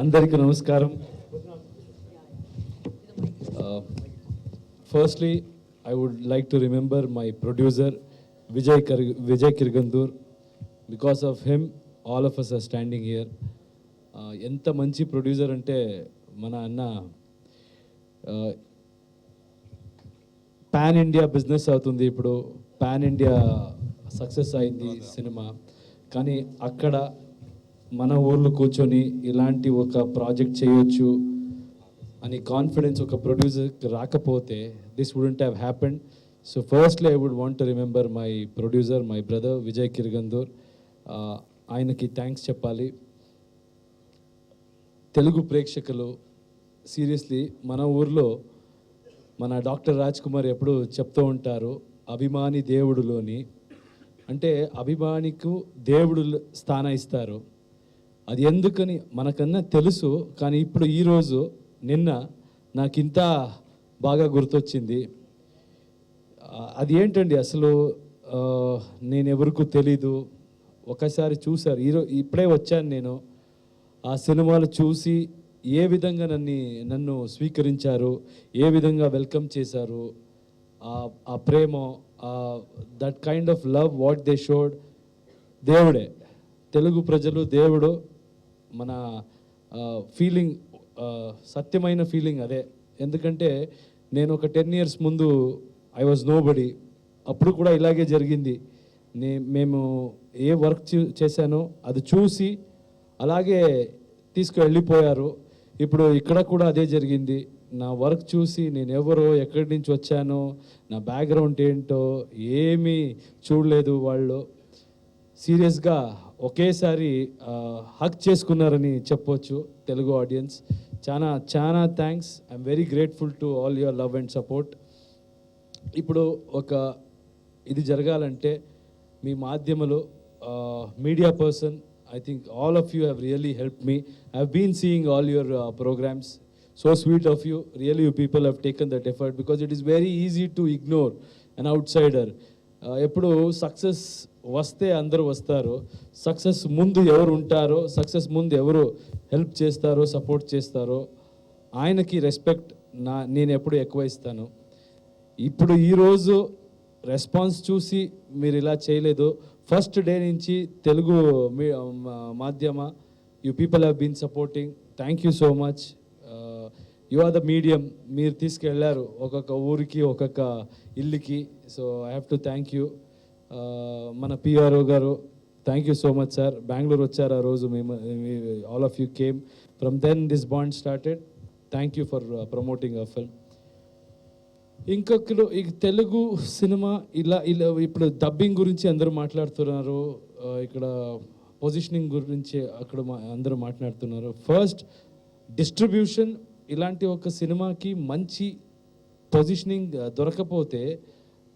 అందరికీ నమస్కారం. Firstly, I would like to remember my producer Vijay Kirgandur. Because of him, all of us are standing here. ఎంత మంచి producer అంటే మన అన్న పాన్ ఇండియా బిజినెస్ అవుతుంది. ఇప్పుడు పాన్ ఇండియా సక్సెస్ అయింది సినిమా. కానీ అక్కడ మన ఊర్లో కూర్చొని ఇలాంటి ఒక ప్రాజెక్ట్ చేయొచ్చు అని కాన్ఫిడెన్స్ ఒక ప్రొడ్యూసర్కి రాకపోతే this wouldn't have happened. So firstly I would want to remember my producer, my brother Vijay Kirgandur. ఆయనకి థ్యాంక్స్ చెప్పాలి. తెలుగు ప్రేక్షకులు సీరియస్లీ మన ఊర్లో మన డాక్టర్ రాజ్ కుమార్ ఎప్పుడు చెప్తూ ఉంటారు, అభిమాని దేవుడులోని, అంటే అభిమానికు దేవుడు స్థానం ఇస్తారు. అది ఎందుకని మనకన్నా తెలుసు, కానీ ఇప్పుడు ఈరోజు నిన్న నాకు ఇంత బాగా గుర్తొచ్చింది. అది ఏంటండి అసలు నేను ఎవరికి తెలీదు, ఒకసారి చూశారు. ఇప్పుడే వచ్చాను నేను. ఆ సినిమాలు చూసి ఏ విధంగా నన్ను స్వీకరించారు, ఏ విధంగా వెల్కమ్ చేశారు, ఆ ప్రేమ, that kind of love what they showed. దేవుడే, తెలుగు ప్రజలు దేవుడు. మన ఫీలింగ్, సత్యమైన ఫీలింగ్ అదే. ఎందుకంటే నేను ఒక 10 years ముందు ఐ వాజ్ నో బడీ. అప్పుడు కూడా ఇలాగే జరిగింది. మేము ఏ వర్క్ చేశానో అది చూసి అలాగే తీసుకువెళ్ళిపోయారు. ఇప్పుడు ఇక్కడ కూడా అదే జరిగింది. నా వర్క్ చూసి నేను ఎవరో, ఎక్కడి నుంచి వచ్చానో, నా బ్యాక్గ్రౌండ్ ఏంటో ఏమీ చూడలేదు. వాళ్ళు సీరియస్గా ఒకేసారి హక్ చేసుకున్నారని చెప్పొచ్చు తెలుగు ఆడియన్స్. చాలా చాలా thanks. I'm very grateful to all your love and support. ఇప్పుడు ఇది జరగాలంటే మీ మాధ్యమలో, media person, I think all of you have really helped me. I've been seeing all your programs. So sweet of you. Really, you people have taken that effort, because it is very easy to ignore an outsider. ఎప్పుడు success వస్తే అందరూ వస్తారు, success ముందు ఎవరు ఉంటారో, success ముందు ఎవరు help చేస్తారో, సపోర్ట్ చేస్తారో ఆయనకి రెస్పెక్ట్ నేను ఎప్పుడు ఎక్కువ ఇస్తాను. ఇప్పుడు ఈరోజు రెస్పాన్స్ చూసి మీరు ఇలా చేయలేదు. ఫస్ట్ డే నుంచి తెలుగు మాధ్యమ you people have been supporting. Thank you so much. You are the medium. మీరు తీసుకెళ్ళారు ఒక్కొక్క ఊరికి, ఒక్కొక్క ఇల్లుకి. So I have to thank you. మన పిఆర్ఓ గారు, thank you so much sir. Bengaluru వచ్చారు ఆ రోజు. మేము all of you came. From then this bond started. Thank you for promoting a film. ఇంకొకరు ఈ తెలుగు సినిమా ఇలా ఇప్పుడు డబ్బింగ్ గురించి అందరూ మాట్లాడుతున్నారు, ఇక్కడ పొజిషనింగ్ గురించి అక్కడ అందరూ మాట్లాడుతున్నారు. First distribution. ఇలాంటి ఒక సినిమాకి మంచి పొజిషనింగ్ దొరకపోతే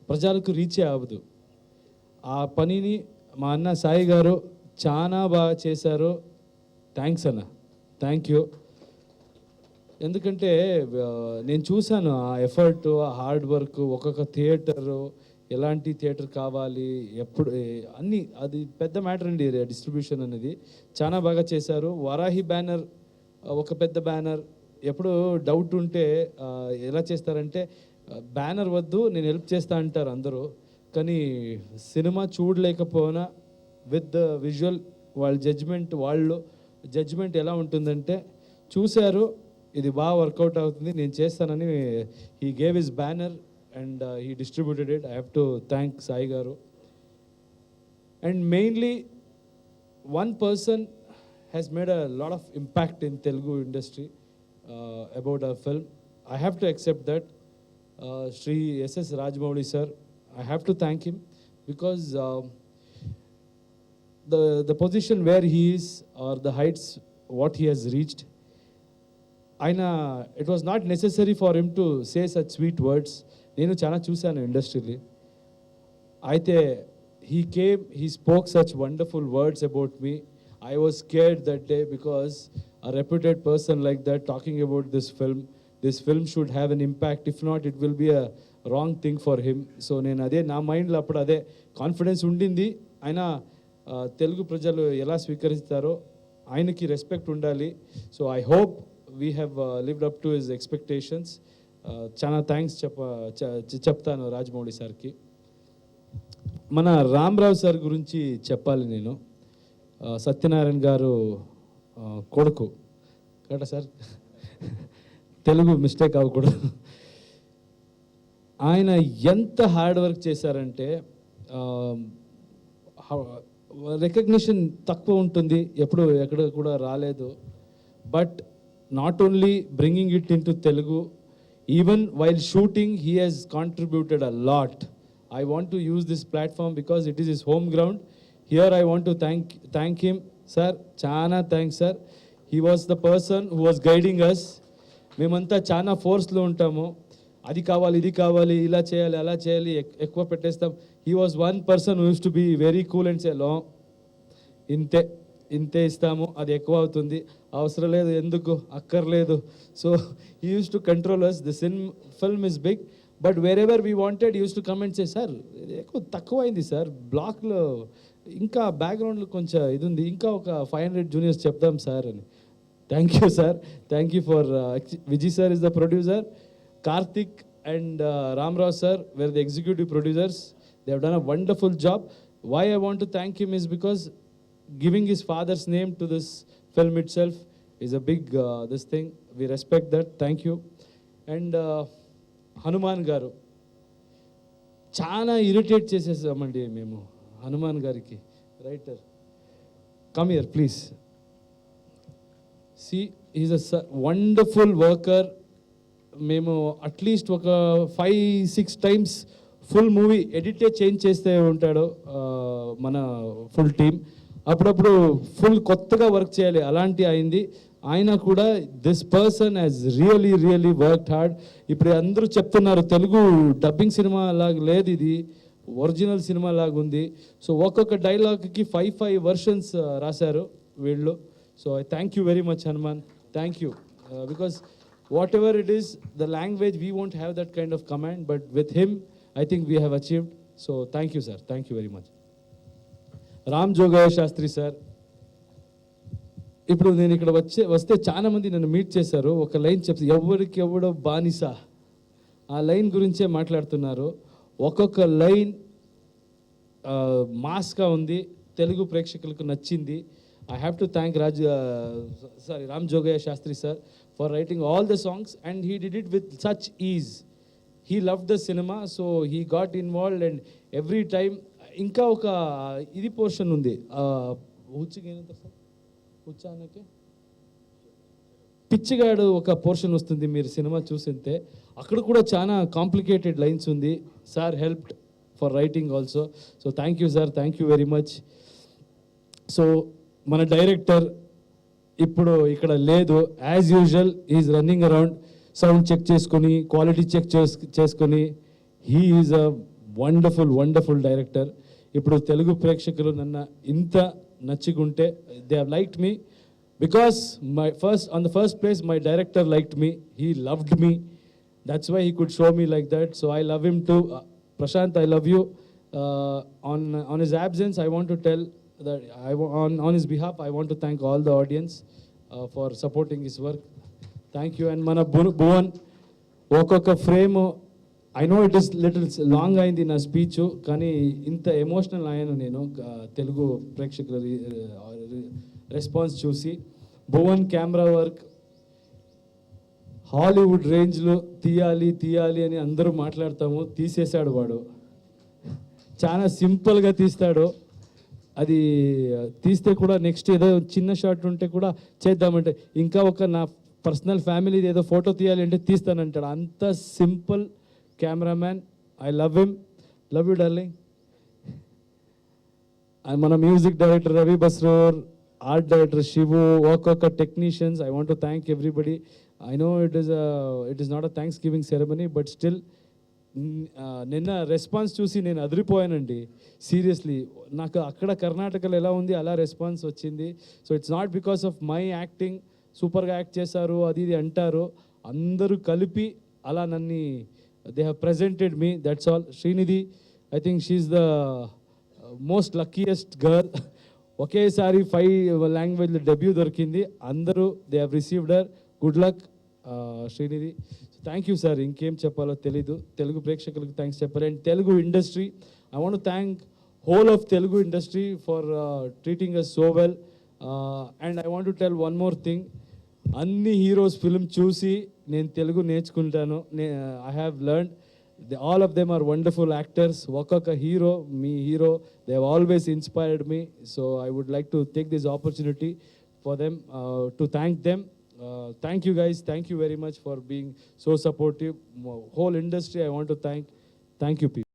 ప్రజలకు రీచే అవ్వదు. ఆ పనిని మా అన్న సాయి గారు చాలా బాగా చేశారు. థ్యాంక్స్ అన్న, థ్యాంక్ యూ. ఎందుకంటే నేను చూశాను ఆ ఎఫర్ట్, ఆ హార్డ్ వర్క్. ఒక్కొక్క థియేటరు, ఎలాంటి థియేటర్ కావాలి, ఎప్పుడు అన్నీ, అది పెద్ద మ్యాటర్ అండి. డిస్ట్రిబ్యూషన్ అనేది చాలా బాగా చేశారు. వరాహి బ్యానర్ ఒక పెద్ద బ్యానర్. ఎప్పుడు డౌట్ ఉంటే ఎలా చేస్తారంటే, బ్యానర్ వద్దు నేను హెల్ప్ చేస్తా అంటారు అందరూ. కానీ సినిమా చూడలేకపోయినా విత్ ద విజువల్ వాళ్ళ జడ్జ్మెంట్ ఎలా ఉంటుందంటే, చూశారు ఇది బాగా వర్కౌట్ అవుతుంది, నేను చేస్తానని he gave his banner and he distributed it. I have to thank Sai గారు. And mainly one person has made a lot of impact in Telugu industry about our film. I have to accept that. Shri S.S. Rajmouli sir, I have to thank him, because the position where he is, or the heights what he has reached, it was not necessary for him to say such sweet words. Nenu chana chusanu industry. Aithe he came, he spoke such wonderful words about me. I was scared that day, because a reputed person like that talking about this film should have an impact. If not, it will be a wrong thing for him. So నేను అదే నా మైండ్లో అప్పుడు అదే confidence ఉండింది. ఆయన తెలుగు ప్రజలు ఎలా స్వీకరిస్తారో ఆయనకి రెస్పెక్ట్ ఉండాలి. So I hope we have lived up to his expectations. చాలా థ్యాంక్స్ చెప్తాను రాజమౌళి సార్కి. మన రామరావు సార్ గురించి చెప్పాలి నేను. సత్యనారాయణ గారు కొడుకు కరెక్టా సార్? తెలుగు మిస్టేక్ అవ్వకూడదు. ఆయన ఎంత హార్డ్ వర్క్ చేశారంటే రికగ్నిషన్ తక్కువ ఉంటుంది, ఎప్పుడు ఎక్కడ కూడా రాలేదు. But not only bringing it in to Telugu, even while shooting he has contributed a lot. I want to use this platform because it is his home ground. Here I want to thank him. Sir, chana thanks sir. He was the person who was guiding us. మేమంతా చాలా ఫోర్స్లో ఉంటాము, అది కావాలి ఇది కావాలి ఇలా చేయాలి అలా చేయాలి ఎక్కువ పెట్టేస్తాం. He was one person who used to be very cool and say లో ఇంతే ఇస్తాము, అది ఎక్కువ అవుతుంది, అవసరం లేదు, ఎందుకు అక్కర్లేదు. So he used to control us. The film is big, but wherever we wanted used to comment say sir ఇది ఎక్కువ తక్కువ అయింది సార్, బ్లాక్లో ఇంకా బ్యాక్గ్రౌండ్లో కొంచెం ఇది ఉంది, ఇంకా ఒక 500 జూనియర్స్ చెప్దాం సార్ అని. Thank you sir, thank you for Vijay sir is the producer, Karthik and Rama Rao sir were the executive producers. They have done a wonderful job. Why I want to thank him is because giving his father's name to this film itself is a big this thing. We respect that. Thank you. And Hanuman garu చాలా irritate చేసేసామండి మేము హనుమాన్ గారికి. Writer come here please. She is a wonderful worker. మేము at least ఒక 5-6 times full movie ఎడిటే change చేస్తే ఉంటాడు మన ఫుల్ టీమ్. అప్పుడప్పుడు ఫుల్ కొత్తగా వర్క్ చేయాలి, అలాంటి అయింది. ఆయన కూడా this person has really worked hard. ఇప్పుడు అందరూ చెప్తున్నారు తెలుగు డబ్బింగ్ సినిమా లాగా లేదు, ఇది ఒరిజినల్ సినిమా లాగా ఉంది. సో ఒక్కొక్క డైలాగ్కి 5 వర్షన్స్ రాశారు వీళ్ళు. So I thank you very much Hanuman, thank you. Because whatever it is the language we won't have that kind of command, but with him I think we have achieved. So thank you sir, thank you very much. Ram Jogayya Sastry sir, ఇప్పుడు నేను ఇక్కడ వస్తే చాలా మంది నన్ను meet చేశారు. ఒక line చెప్తే ఎవరికి ఎవడో బానిస, ఆ లైన్ గురించే మాట్లాడుతున్నారు. ఒక్కొక్క లైన్ మాస్గా ఉంది, తెలుగు ప్రేక్షకులకు నచ్చింది. I have to thank Ram Jogayya Sastry sir for writing all the songs and he did it with such ease. He love the cinema, so he got involved and every time. ఇంకా ఒక ఇది పోర్షన్ ఉంది, హుచ్చిగేనంటారు సార్, ఉచ్చానకే పిచ్చిగాడు ఒక portion వస్తుంది, మీరు cinema చూసింటే అక్కడ కూడా చాలా కాంప్లికేటెడ్ లైన్స్ ఉంది. Sir helped for writing also. So thank you sir, thank you very much. So మన డైరెక్టర్ ఇప్పుడు ఇక్కడ లేదు, as usual is running around, sound check చేసుకొని క్వాలిటీ చెక్ చేసుకొని. He is a wonderful director. ఇప్పుడు తెలుగు ప్రేక్షకులు నన్ను ఇంత నచ్చుకుంటే, they have liked me because on the first place my director liked me, he loved me, that's why he could show me like that. So I love him too. Prashant, I love you. On his absence I want to tell that on his behalf I want to thank all the audience for supporting his work. Thank you. And mana Bhuvan ఒక్కొక్క frame, I know it is little long అయింది నా speech, కానీ ఇంత emotional అయ్యాను నేను తెలుగు ప్రేక్షకుల response చూసి. Bhuvan camera work Hollywood రేంజ్లో తీయాలి అని అందరూ మాట్లాడతాము, తీసేశాడు వాడు. చాలా సింపుల్గా తీస్తాడు, అది తీస్తే కూడా నెక్స్ట్ ఏదో చిన్న షాట్ ఉంటే కూడా చేద్దామంటే, ఇంకా ఒక నా పర్సనల్ ఫ్యామిలీది ఏదో ఫోటో తీయాలి అంటే తీస్తానంటాడు. అంత simple cameraman. I love him. Love you, darling. And mana music director Ravi Basroor, art director Shivu, ఒక్కొక్క technicians, I want to thank everybody. I know it is not a Thanksgiving ceremony, but still నిన్న response చూసి నేను అదిరిపోయానండి. Seriously నాకు అక్కడ కర్ణాటకలో ఎలా ఉంది అలా రెస్పాన్స్ వచ్చింది. So it's not because of my acting, సూపర్గా యాక్ట్ చేశారు అది ఇది అంటారు, అందరూ కలిపి అలా నన్ను they have presented me, that's all. Srinidhi, I think she's the most luckiest girl. ఒకేసారి 5 లాంగ్వేజ్లో డెబ్యూ దొరికింది. అందరూ they have received her. Good luck Srinidhi. Thank you sir. ఇంకేం చెప్పాలో తెలీదు. తెలుగు ప్రేక్షకులకు థ్యాంక్స్ చెప్పారు. And Telugu industry, I want thank whole of Telugu industry for treating us so well. And I want to tell one more thing. అన్ని heroes film చూసి నేను తెలుగు నేర్చుకుంటాను. I have learn. All of them are wonderful actors. ఒక్కొక్క hero, మీ hero, they have always inspired me. So I would like to take this opportunity for them to thank them. Thank you guys. Thank you very much for being so supportive. Whole industry I want to thank. Thank you people.